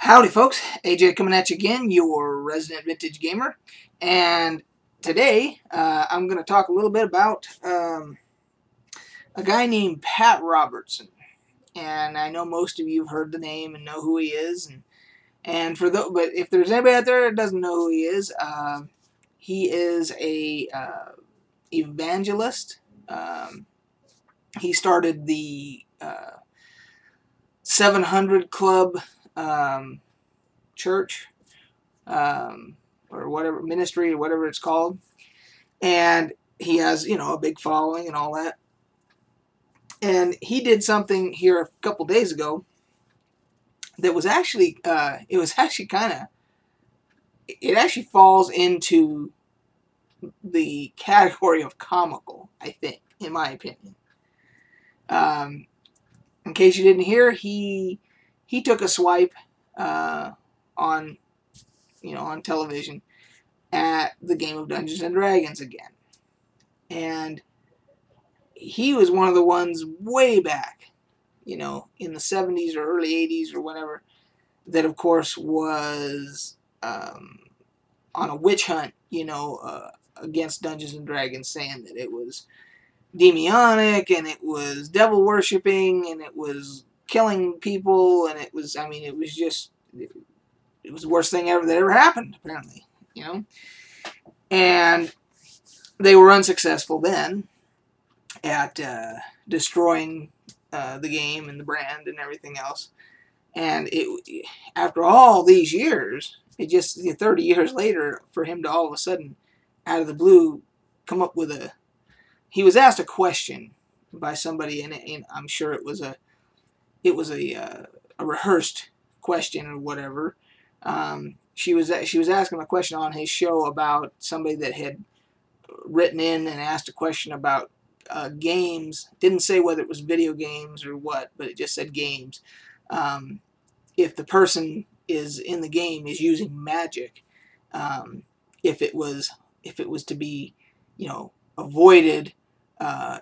Howdy folks, AJ coming at you again, your resident vintage gamer, and today I'm going to talk a little bit about a guy named Pat Robertson, and I know most of you have heard the name and know who he is, but if there's anybody out there that doesn't know who he is a evangelist. He started the 700 Club church, or whatever, ministry, or whatever it's called, and he has, a big following and all that. And he did something here a couple days ago that was actually, it actually falls into the category of comical, I think, in my opinion. In case you didn't hear, he took a swipe on television at the game of Dungeons and Dragons again. And he was one of the ones way back, in the 70s or early 80s or whatever, that of course was on a witch hunt, against Dungeons and Dragons, saying that it was demonic and it was devil worshipping and it was killing people, and it was the worst thing that ever happened, apparently, And they were unsuccessful then at destroying the game and the brand and everything else. And after all these years, 30 years later, for him to all of a sudden, out of the blue, come up with he was asked a question by somebody, and I'm sure it was a rehearsed question or whatever. She was asking a question on his show about somebody that had written in and asked a question about games. Didn't say whether it was video games or what, but it just said games. If the person is in the game is using magic, if it was to be, avoided,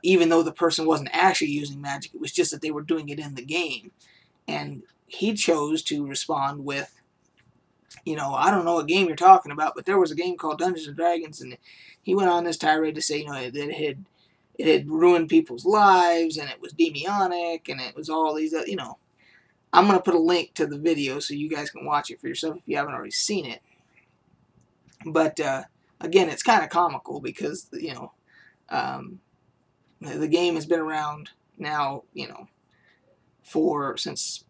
even though the person wasn't actually using magic, it was just that they were doing it in the game. And he chose to respond with, I don't know what game you're talking about, but there was a game called Dungeons and Dragons, and he went on this tirade to say, that it had ruined people's lives, and it was demonic, and it was all these, I'm going to put a link to the video so you guys can watch it for yourself if you haven't already seen it. But, again, it's kind of comical because, the game has been around now, since,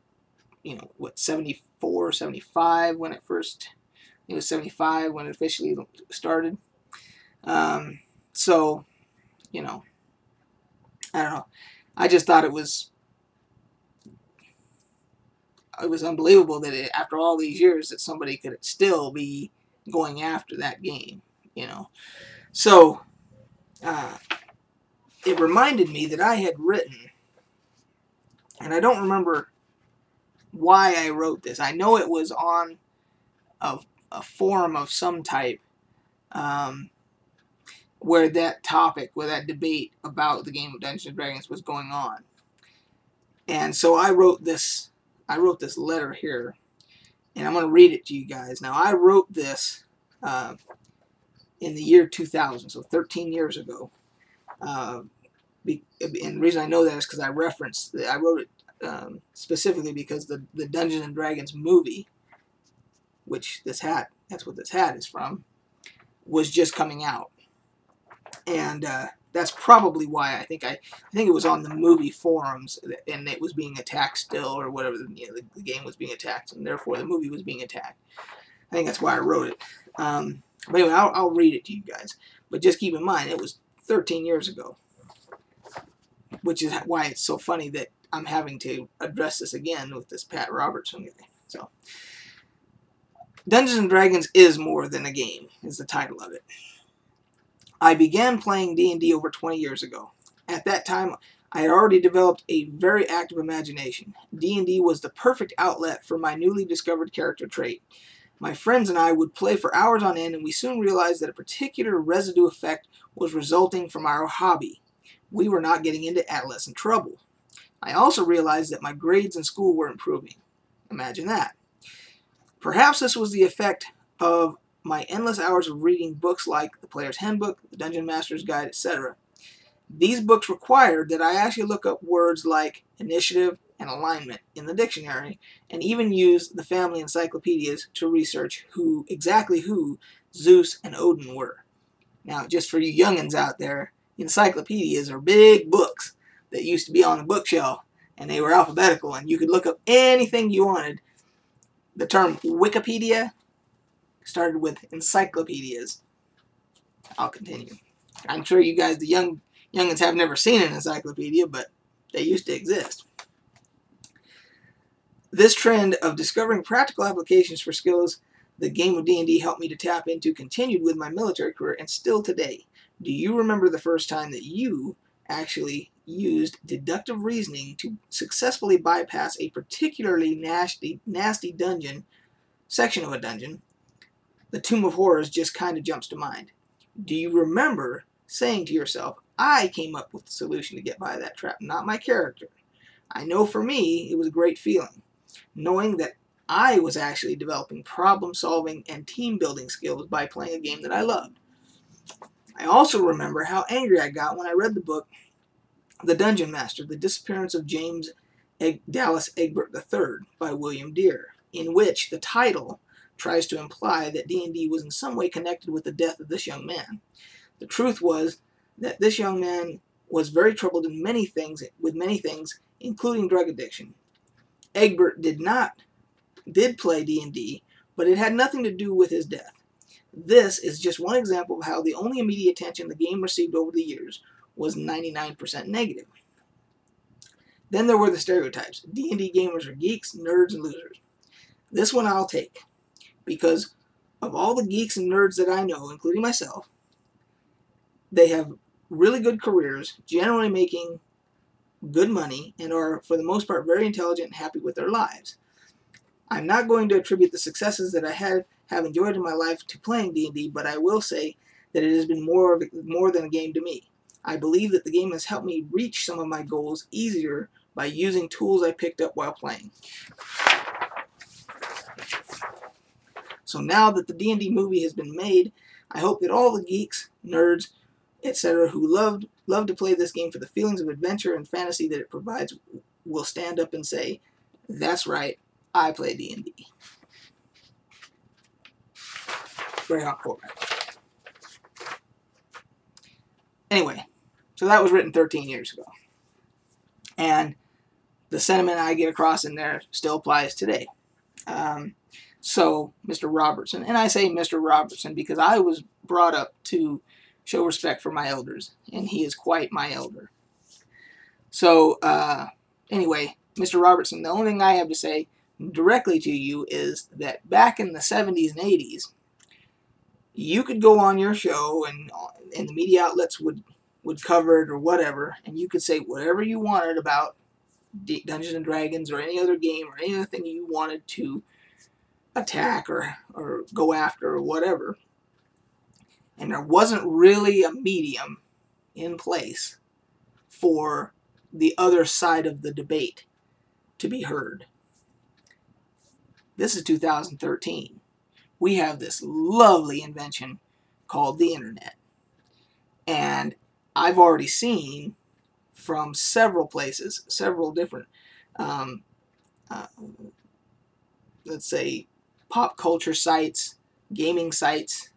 74, 75 when it first, it was 75 when it officially started. So, I don't know. I just thought it was unbelievable that after all these years that somebody could still be going after that game, So, it reminded me that I had written, and I don't remember why I wrote this. I know it was on a forum of some type, where that debate about the game of Dungeons and Dragons was going on. And so I wrote this letter here, and I'm going to read it to you guys. Now, I wrote this in the year 2000, so 13 years ago. And the reason I know that is because I wrote it specifically because the Dungeons and Dragons movie, which that's what this hat is from, was just coming out. And that's probably why I think it was on the movie forums, and it was being attacked still, or whatever. The game was being attacked, and therefore the movie was being attacked. I think that's why I wrote it. But anyway, I'll read it to you guys. But just keep in mind, it was 13 years ago, which is why it's so funny that I'm having to address this again with this Pat Robertson guy. So, Dungeons and Dragons is more than a game, is the title of it. I began playing D&D over 20 years ago. At that time, I had already developed a very active imagination. D&D was the perfect outlet for my newly discovered character trait. My friends and I would play for hours on end, and we soon realized that a particular residue effect was resulting from our hobby. We were not getting into adolescent trouble. I also realized that my grades in school were improving. Imagine that. Perhaps this was the effect of my endless hours of reading books like The Player's Handbook, The Dungeon Master's Guide, etc. These books required that I actually look up words like initiative and alignment in the dictionary, and even use the family encyclopedias to research exactly who Zeus and Odin were. Now, just for you youngins out there, encyclopedias are big books that used to be on a bookshelf, and they were alphabetical, and you could look up anything you wanted. The term Wikipedia started with encyclopedias. I'll continue. I'm sure you guys, the youngins, have never seen an encyclopedia, but they used to exist. This trend of discovering practical applications for skills the game of D&D helped me to tap into continued with my military career, and still today. Do you remember the first time that you actually used deductive reasoning to successfully bypass a particularly nasty dungeon, section of a dungeon? The Tomb of Horrors just kind of jumps to mind. Do you remember saying to yourself, I came up with the solution to get by that trap, not my character? I know for me, it was a great feeling, knowing that I was actually developing problem-solving and team-building skills by playing a game that I loved. I also remember how angry I got when I read the book The Dungeon Master, The Disappearance of James Dallas Egbert III by William Dear, in which the title tries to imply that D&D was in some way connected with the death of this young man. The truth was that this young man was very troubled with many things, including drug addiction. Egbert did play D&D, but it had nothing to do with his death. This is just one example of how the only immediate attention the game received over the years was 99% negative. Then there were the stereotypes. D&D gamers are geeks, nerds, and losers. This one I'll take, because of all the geeks and nerds that I know, including myself, they have really good careers, generally making good money, and are, for the most part, very intelligent and happy with their lives. I'm not going to attribute the successes that I have enjoyed in my life to playing D&D, but I will say that it has been more than a game to me. I believe that the game has helped me reach some of my goals easier by using tools I picked up while playing. So now that the D&D movie has been made, I hope that all the geeks, nerds, etc. who love to play this game for the feelings of adventure and fantasy that it provides will stand up and say, that's right, I play D&D. Very hot quote. Anyway, so that was written 13 years ago. And the sentiment I get across in there still applies today. So, Mr. Robertson, and I say Mr. Robertson because I was brought up to show respect for my elders, and he is quite my elder. So, anyway, Mr. Robertson, the only thing I have to say directly to you is that back in the 70s and 80s, you could go on your show and the media outlets would cover it or whatever, and you could say whatever you wanted about Dungeons and Dragons or any other game or any other thing you wanted to attack or go after or whatever. And there wasn't really a medium in place for the other side of the debate to be heard. This is 2013. We have this lovely invention called the internet. And I've already seen from several places, several different, let's say, pop culture sites, gaming sites,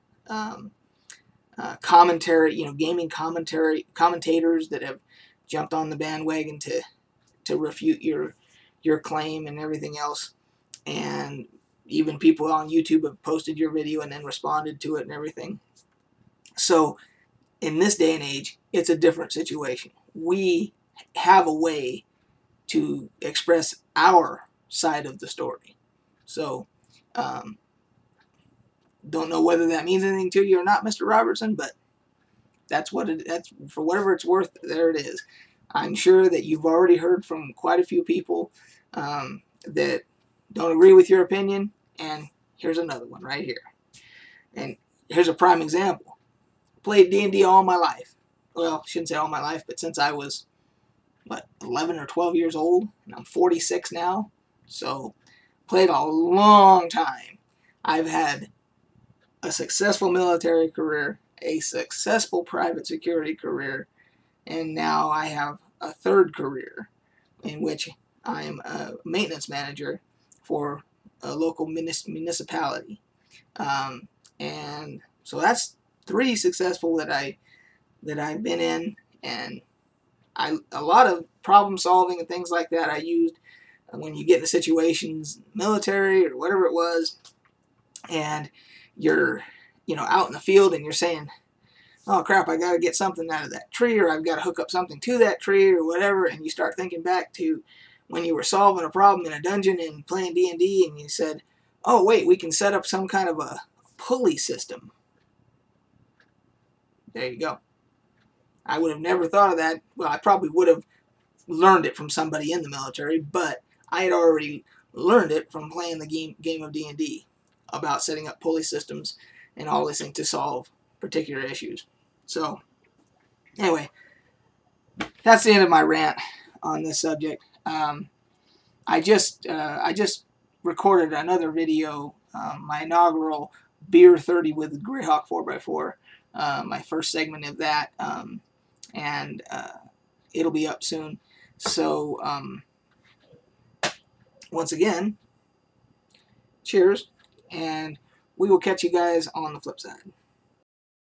commentary, gaming commentators that have jumped on the bandwagon to refute your claim and everything else. And even people on YouTube have posted your video and then responded to it and everything. So in this day and age, it's a different situation. We have a way to express our side of the story. So, don't know whether that means anything to you or not, Mr. Robertson, but that's for whatever it's worth, there it is. I'm sure that you've already heard from quite a few people that don't agree with your opinion, and here's another one right here. And here's a prime example. Played D&D all my life. Well, I shouldn't say all my life, but since I was, 11 or 12 years old, and I'm 46 now. So, played a long time. I've had a successful military career, a successful private security career, and now I have a third career in which I am a maintenance manager for a local municipality. And so that's 3 successful that I've been in, and a lot of problem solving and things like that I used when you get into situations, military or whatever it was, and you're out in the field and you're saying, oh crap, I got to get something out of that tree, or I've got to hook up something to that tree or whatever, and you start thinking back to when you were solving a problem in a dungeon and playing D&D, and you said, oh wait, we can set up some kind of a pulley system. There you go. I would have never thought of that. Well, I probably would have learned it from somebody in the military, but I had already learned it from playing the game of D&D about setting up pulley systems and all this thing to solve particular issues. So, anyway, that's the end of my rant on this subject. I just recorded another video, my inaugural Beer 30 with Greyhawk 4x4, my first segment of that, and it'll be up soon. So, once again, cheers, and we will catch you guys on the flip side.